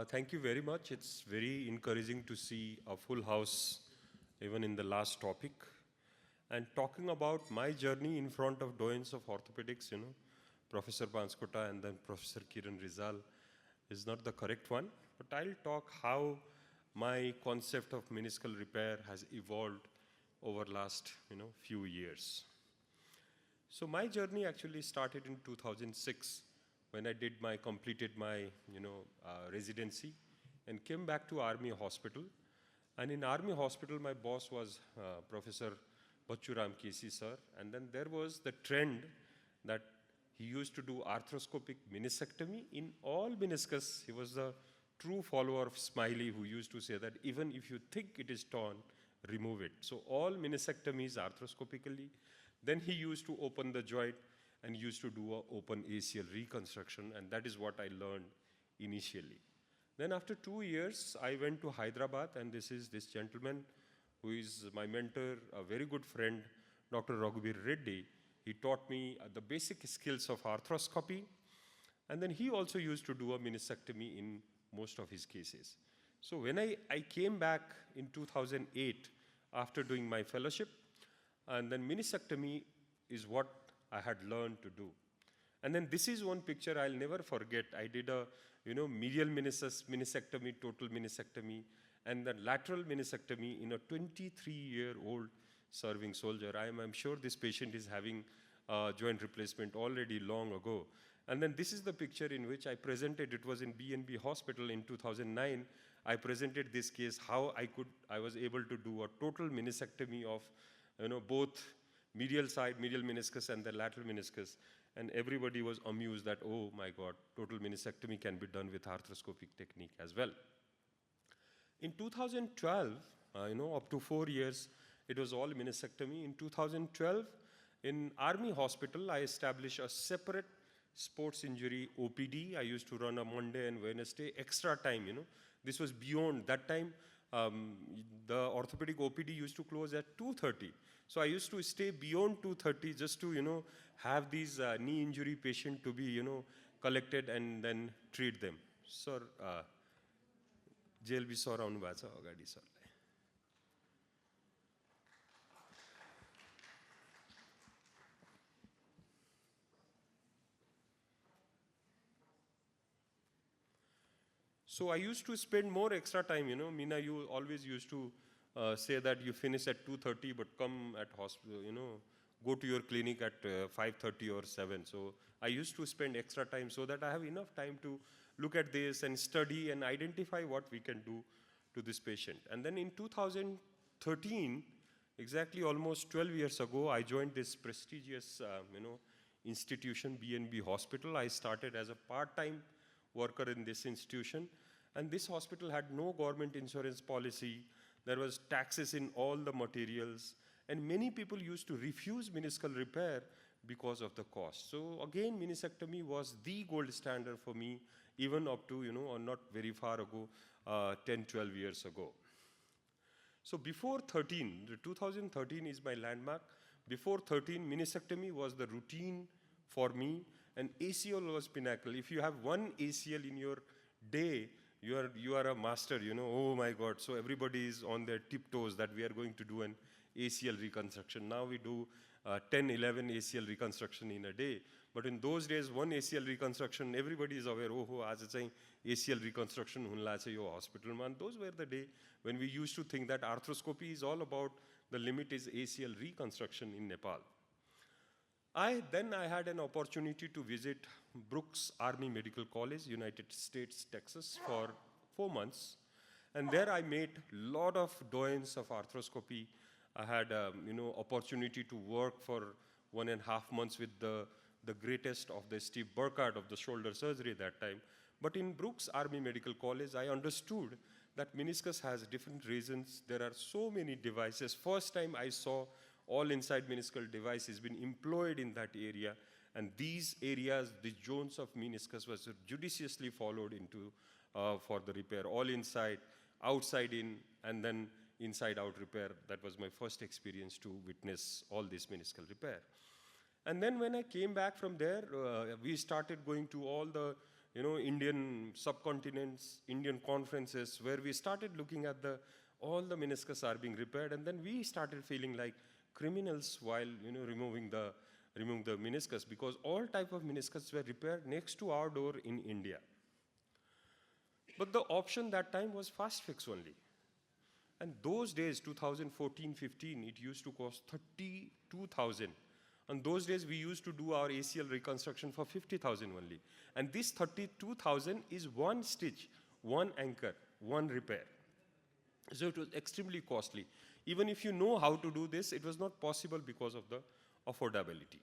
Thank you very much. It's very encouraging to see a full house even in the last topic. And talking about my journey in front of doyens of orthopedics, Professor Banskota and then Professor Kiran Rizal is not the correct one, but I'll talk how my concept of meniscal repair has evolved over last, few years. So my journey actually started in 2006 when I completed my, residency and came back to Army Hospital. And in Army Hospital, my boss was Professor Bachuram Kesi sir. And then there was the trend that he used to do arthroscopic meniscectomy in all meniscus. He was the true follower of Smiley, who used to say that even if you think it is torn, remove it. So all meniscectomies arthroscopically. Then he used to open the joint and used to do an open ACL reconstruction, and that is what I learned initially. Then after 2 years, I went to Hyderabad, and this is this gentleman who is my mentor, a very good friend, Dr. Raghubir Reddy. He taught me the basic skills of arthroscopy, and then he also used to do a meniscectomy in most of his cases. So when I came back in 2008 after doing my fellowship, and then meniscectomy is what I had learned to do. And then this is one picture I'll never forget. I did a medial meniscectomy, total meniscectomy, and the lateral meniscectomy in a 23-year-old serving soldier. I'm sure this patient is having joint replacement already long ago. And then this is the picture in which I presented. It was in B&B Hospital in 2009. I presented this case, how I was able to do a total meniscectomy of both medial side, medial meniscus and the lateral meniscus. And everybody was amused that, oh my God, total meniscectomy can be done with arthroscopic technique as well. In 2012, up to 4 years, it was all meniscectomy. In 2012, in Army Hospital, I established a separate sports injury OPD. I used to run a Monday and Wednesday, extra time, This was beyond that time. The orthopedic OPD used to close at 2:30. So I used to stay beyond 2:30 just to, have these knee injury patient to be, collected and then treat them. Sir, jail bi sir aunu bhacha agadi sir. So I used to spend more extra time, Meena, you always used to say that you finish at 2:30, but come at hospital, go to your clinic at 5:30 or 7. So I used to spend extra time so that I have enough time to look at this and study and identify what we can do to this patient. And then in 2013, exactly almost 12 years ago, I joined this prestigious, institution, B&B Hospital. I started as a part-time worker in this institution. And this hospital had no government insurance policy. There was taxes in all the materials. And many people used to refuse meniscal repair because of the cost. So again, meniscectomy was the gold standard for me, even up to, or not very far ago, 10, 12 years ago. So before 2013 is my landmark. Before 13, meniscectomy was the routine for me, and ACL was pinnacle. If you have one ACL in your day, you are a master, oh my God. So everybody is on their tiptoes that we are going to do an ACL reconstruction. Now we do 10, 11 ACL reconstruction in a day. But in those days, one ACL reconstruction, everybody is aware, oh, aaj chahi ACL reconstruction hunla cha yo hospital man. Those were the day when we used to think that arthroscopy is all about the limit is ACL reconstruction in Nepal. Then I had an opportunity to visit Brooks Army Medical College, United States, Texas, for 4 months. And there I met a lot of doyens of arthroscopy. I had, opportunity to work for 1.5 months with the greatest of the Steve Burkhardt of the shoulder surgery that time. But in Brooks Army Medical College, I understood that meniscus has different reasons. There are so many devices. First time I saw all inside meniscal devices been employed in that area, and these areas, the zones of meniscus was judiciously followed into for the repair, all inside, outside in, and then inside out repair. That was my first experience to witness all this meniscal repair. And then when I came back from there, we started going to all the Indian subcontinents, Indian conferences, where we started looking at all the meniscus are being repaired, and then we started feeling like criminals while removing the meniscus, because all type of meniscus were repaired next to our door in India. But the option that time was fast fix only. And those days, 2014-15, it used to cost 32,000. And those days, we used to do our ACL reconstruction for 50,000 only. And this 32,000 is one stitch, one anchor, one repair. So it was extremely costly. Even if you know how to do this, it was not possible because of the affordability.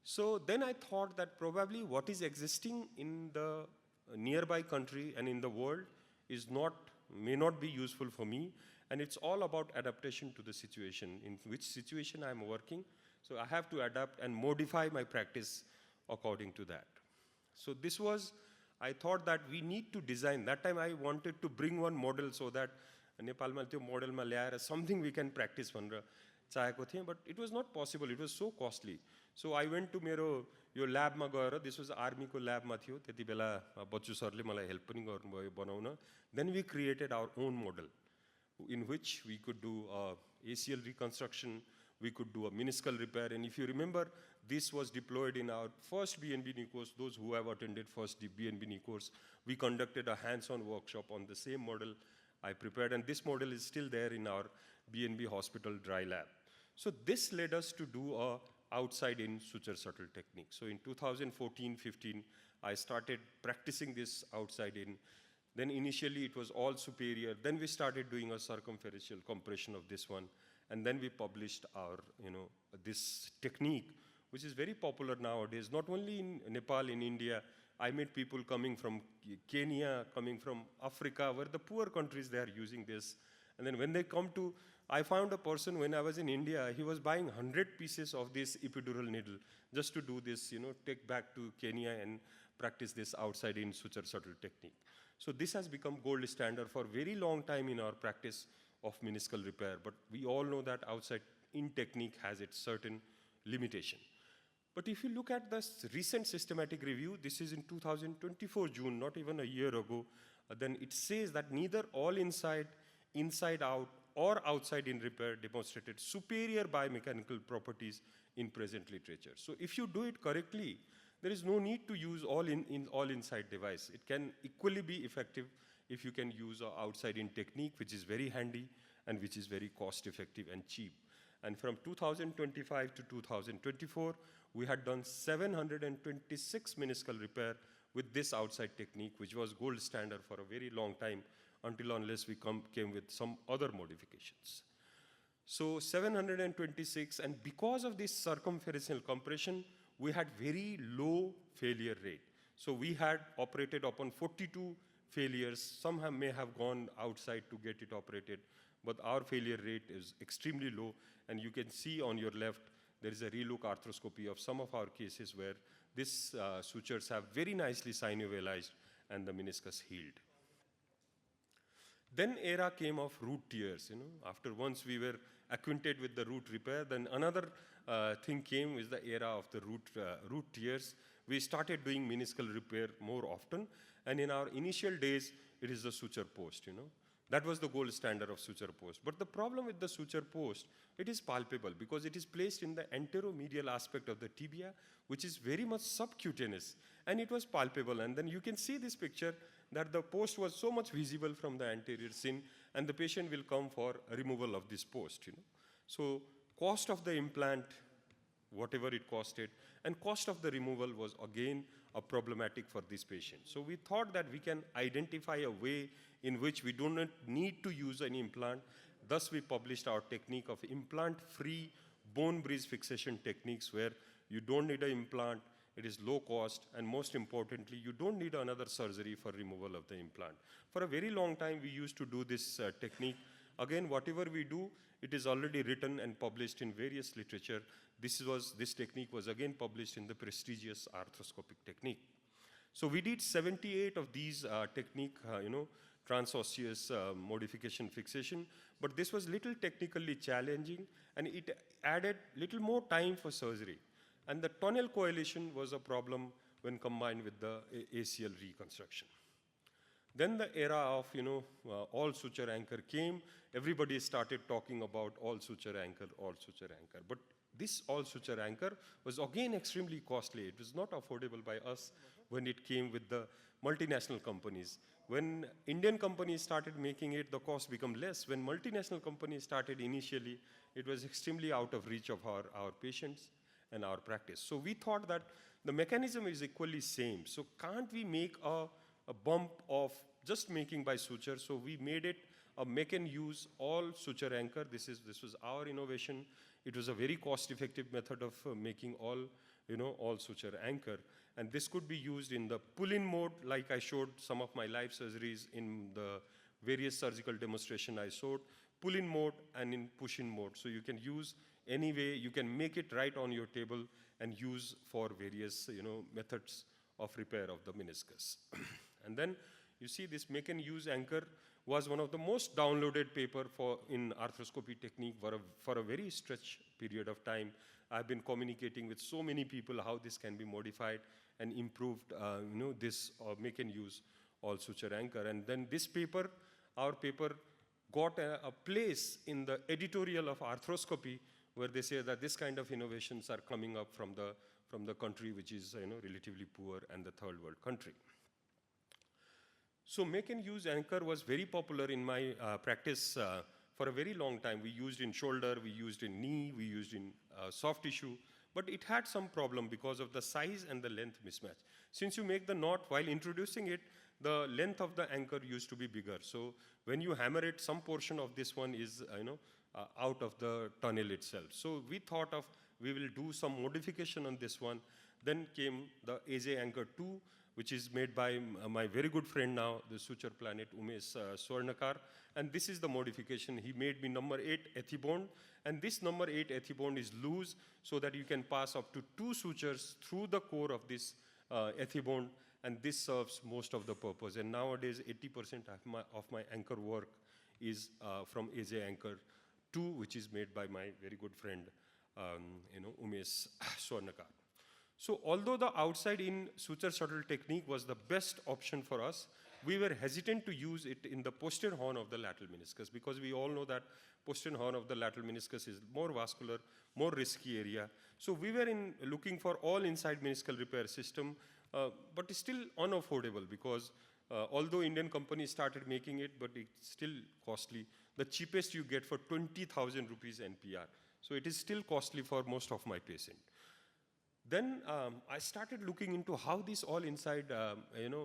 So then I thought that probably what is existing in the nearby country and in the world may not be useful for me, and it's all about adaptation to the situation, in which situation I'm working. So I have to adapt and modify my practice according to that. So I thought that we need to design. That time I wanted to bring one model so that Nepalma त्यो मोडलमा ल्याएर something we can practice भनेर चाहेको थिएँ, but it was not possible. It was so costly. So I went to मेरो यो ल्याबमा गएर, this was आर्मीको ल्याबमा थियो त्यति बेला, बच्चु सरले मलाई हेल्प पनि गर्नुभयो बनाउन. Then we created our own model in which we could do ACL reconstruction, we could do a meniscal repair. And if you remember, this was deployed in our first BNB knee course. Those who have attended first BNB knee course, we conducted a hands-on workshop on the same model I prepared, and this model is still there in our BNB hospital dry lab. So this led us to do a outside-in suture shuttle technique. So in 2014-15, I started practicing this outside-in. Then initially it was all superior. Then we started doing a circumferential compression of this one. And then we published our, this technique, which is very popular nowadays, not only in Nepal, in India. I met people coming from Kenya, coming from Africa, where the poor countries, they are using this. And then when they come to, I found a person when I was in India, he was buying 100 pieces of this epidural needle just to do this, take back to Kenya and practice this outside-in suture shuttle technique. So this has become gold standard for a very long time in our practice of meniscal repair. But we all know that outside-in technique has its certain limitation. But if you look at the recent systematic review, this is in 2024 June, not even a year ago, then it says that neither all inside out, or outside in repair demonstrated superior biomechanical properties in present literature. So if you do it correctly, there is no need to use all inside device. It can equally be effective if you can use an outside in technique, which is very handy and which is very cost effective and cheap. And from 2025 to 2024, we had done 726 meniscal repair with this outside technique, which was gold standard for a very long time, unless we came with some other modifications. So 726, and because of this circumferential compression, we had very low failure rate. So we had operated upon 42 failures. Some may have gone outside to get it operated, but our failure rate is extremely low. And you can see on your left, there is a relook arthroscopy of some of our cases where these sutures have very nicely synovialized and the meniscus healed. Then era came of root tears. After once we were acquainted with the root repair, then another thing came is the era of the root tears. We started doing meniscal repair more often, and in our initial days, it is the suture post. That was the gold standard of suture post. But the problem with the suture post, it is palpable because it is placed in the anteromedial aspect of the tibia, which is very much subcutaneous, and it was palpable. And then you can see this picture that the post was so much visible from the anterior scene, and the patient will come for a removal of this post. So cost of the implant, whatever it costed, and cost of the removal was again a problematic for this patient. So we thought that we can identify a way in which we do not need to use an implant. Thus we published our technique of implant-free bone bridge fixation techniques, where you don't need an implant, it is low cost, and most importantly, you don't need another surgery for removal of the implant. For a very long time, we used to do this technique. Again, whatever we do, it is already written and published in various literature. This technique was again published in the prestigious arthroscopic technique. So we did 78 of these technique, transosseous modification fixation, but this was little technically challenging, and it added little more time for surgery. And the tunnel coalition was a problem when combined with the ACL reconstruction. Then the era of, all suture anchor came. Everybody started talking about all suture anchor, all suture anchor. But this all suture anchor was again extremely costly. It was not affordable by us when it came with the multinational companies. When Indian companies started making it, the cost became less. When multinational companies started initially, it was extremely out of reach of our patients and our practice. So we thought that the mechanism is equally same. So can't we make a bump of just making by suture? So we made it a make and use all suture anchor. This was our innovation. It was a very cost-effective method of making all suture anchor. And this could be used in the pull-in mode, like I showed some of my live surgeries in the various surgical demonstration I showed, pull-in mode and in push-in mode. So you can use any way, you can make it right on your table and use for various methods of repair of the meniscus. And then you see this make and use anchor was one of the most downloaded paper in arthroscopy technique for a very stretched period of time. I've been communicating with so many people how this can be modified and improved, this make and use all suture anchor. And then this paper, our paper, got a place in the editorial of arthroscopy, where they say that this kind of innovations are coming up from the country which is relatively poor and the third world country. So make and use anchor was very popular in my practice for a very long time. We used in shoulder, we used in knee, we used in soft tissue, but it had some problem because of the size and the length mismatch. Since you make the knot, while introducing it, the length of the anchor used to be bigger. So when you hammer it, some portion of this one is out of the tunnel itself. So we thought of, we will do some modification on this one. Then came the AJ Anchor 2, which is made by my very good friend now, the Suture Planet, Umesh Swarnakar. And this is the modification. He made me number 8 ethibond. And this number 8 ethibond is loose so that you can pass up to 2 sutures through the core of this ethibond. And this serves most of the purpose. And nowadays, 80% of my anchor work is from AJ Anchor 2, which is made by my very good friend, Umesh Swarnakar. So although the outside-in suture shuttle technique was the best option for us, we were hesitant to use it in the posterior horn of the lateral meniscus, because we all know that posterior horn of the lateral meniscus is more vascular, more risky area. So we were looking for all inside meniscal repair system, but it's still unaffordable, because although Indian companies started making it, but it's still costly. The cheapest you get for 20,000 rupees NPR. So it is still costly for most of my patients. Then I started looking into how these all inside,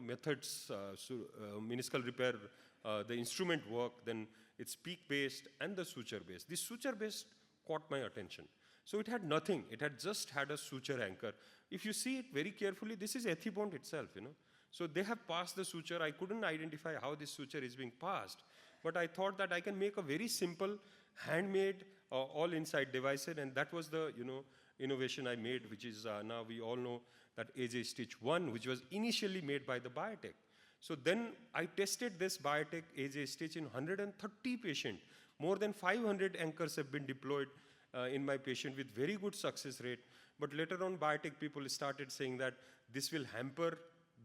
methods, meniscal repair, the instrument work, then it's PEEK-based and the suture-based. This suture-based caught my attention. So it had nothing. It had just had a suture anchor. If you see it very carefully, this is ethibond itself, So they have passed the suture. I couldn't identify how this suture is being passed. But I thought that I can make a very simple, handmade, all inside devices, and that was the, innovation I made, which is now we all know that AJ Stitch 1, which was initially made by the Biotech. So then I tested this Biotech AJ Stitch in 130 patients. More than 500 anchors have been deployed in my patient with very good success rate. But later on, Biotech people started saying that this will hamper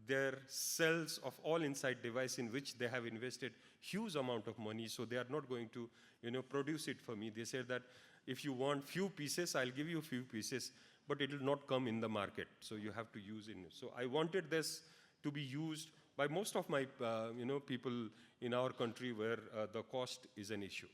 their sales of all inside device in which they have invested huge amount of money, so they are not going to produce it for me. They said that if you want few pieces, I'll give you few pieces, but it will not come in the market, so you have to use it. So I wanted this to be used by most of my people in our country where the cost is an issue.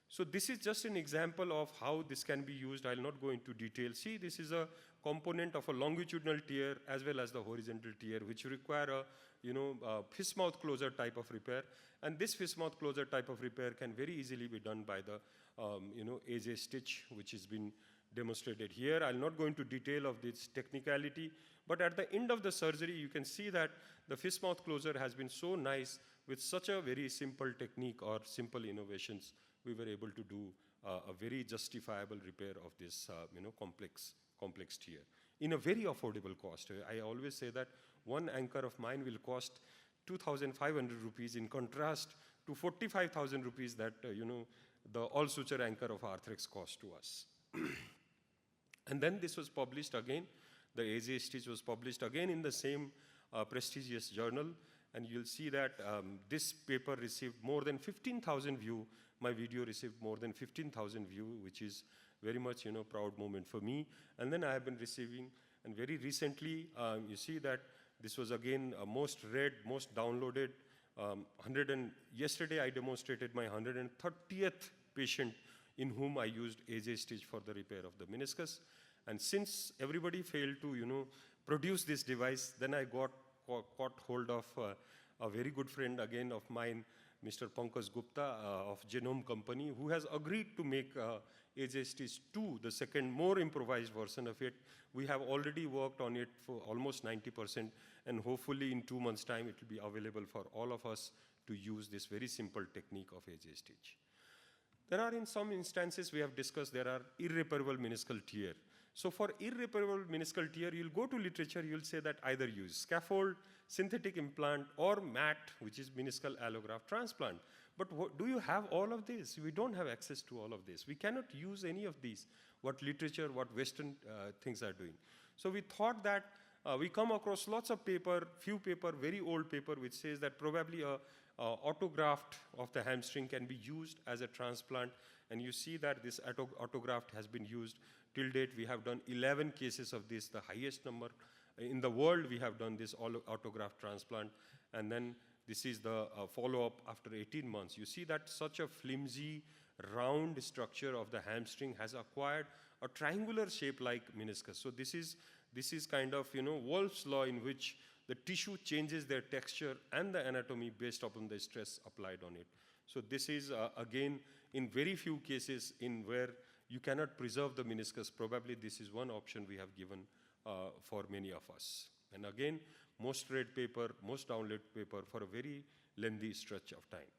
So this is just an example of how this can be used. I'll not go into detail. See, this is a component of a longitudinal tear as well as the horizontal tear, which require a fist mouth closure type of repair. And this fist mouth closure type of repair can very easily be done by the AJ Stitch, which has been demonstrated here. I'll not go into detail of this technicality, but at the end of the surgery, you can see that the fist mouth closure has been so nice with such a very simple technique or simple innovations. We were able to do a very justifiable repair of this complex tear in a very affordable cost. I always say that one anchor of mine will cost 2,500 rupees in contrast to 45,000 rupees that the all suture anchor of Arthrex cost to us. And then this was published again. The AJ stitch was published again in the same prestigious journal, and you'll see that this paper received more than 15,000 views. My video received more than 15,000 views, which is very much, proud moment for me. And then I have been receiving, and very recently, you see that this was again most read, most downloaded. Yesterday I demonstrated my 130th patient in whom I used AJ stitch for the repair of the meniscus. And since everybody failed to, produce this device, then I caught hold of a very good friend again of mine, Mr. Pankaj Gupta of Genome Company, who has agreed to make AJ stitch 2, the second more improvised version of it. We have already worked on it for almost 90%, and hopefully in 2 months' time it will be available for all of us to use this very simple technique of AJ stitch. There are, in some instances we have discussed, there are irreparable meniscal tear. So for irreparable meniscal tear, you'll go to literature, you'll say that either use scaffold, synthetic implant, or MAT, which is meniscal allograft transplant. But do you have all of this? We don't have access to all of this. We cannot use any of these, what literature, what Western things are doing. So we thought that we come across lots of paper, few paper, very old paper, which says that probably a autograft of the hamstring can be used as a transplant. And you see that this autograft has been used. Till date, we have done 11 cases of this, the highest number in the world. We have done this autograft transplant. And then this is the follow-up after 18 months. You see that such a flimsy, round structure of the hamstring has acquired a triangular shape like meniscus. So this is kind of, Wolff's law, in which the tissue changes their texture and the anatomy based upon the stress applied on it. So this is, again, in very few cases in where you cannot preserve the meniscus. Probably this is one option we have given for many of us. And again, most read paper, most downloaded paper for a very lengthy stretch of time.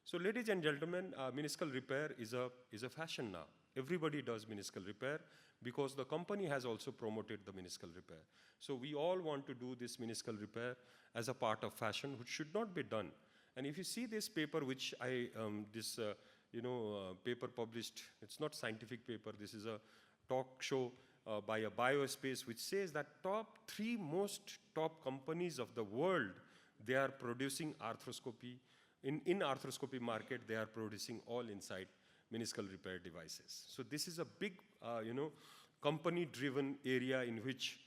So ladies and gentlemen, meniscal repair is a fashion now. Everybody does meniscal repair because the company has also promoted the meniscal repair. So we all want to do this meniscal repair as a part of fashion, which should not be done. And if you see this paper, which paper published, it's not scientific paper, this is a talk show by a Biospace, which says that top 3 most top companies of the world, they are producing arthroscopy. In arthroscopy market, they are producing all inside meniscal repair devices. So this is a big, company-driven area in which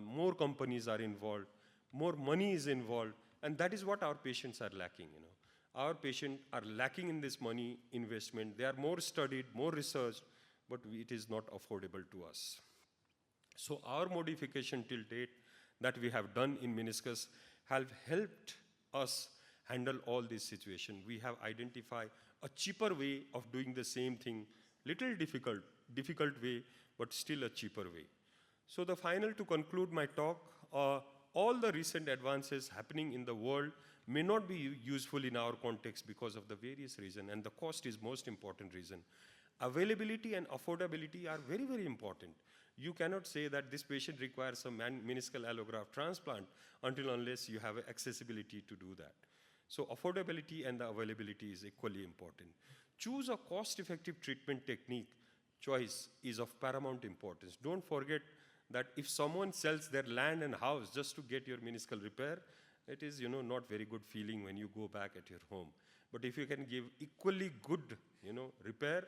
more companies are involved, more money is involved, and that is what our patients are lacking. Our patients are lacking in this money investment. They are more studied, more researched, but it is not affordable to us. So our modification till date that we have done in meniscus have helped us handle all this situation. We have identified a cheaper way of doing the same thing, little difficult way, but still a cheaper way. So the final, to conclude my talk, all the recent advances happening in the world may not be useful in our context because of the various reasons, and the cost is most important reason. Availability and affordability are very, very important. You cannot say that this patient requires a meniscal allograft transplant unless you have accessibility to do that. So affordability and the availability is equally important. Choose a cost-effective treatment technique. Choice is of paramount importance. Don't forget that if someone sells their land and house just to get your meniscal repair, it is, not very good feeling when you go back at your home. But if you can give equally good, repair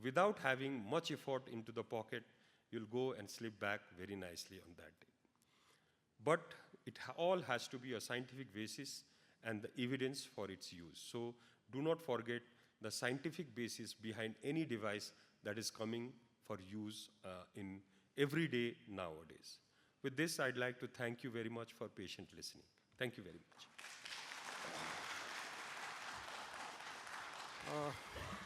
without having much effort into the pocket, you'll go and slip back very nicely on that day. But it all has to be a scientific basis and the evidence for its use. So do not forget the scientific basis behind any device that is coming for use in every day nowadays. With this, I'd like to thank you very much for patient listening. Thank you very much.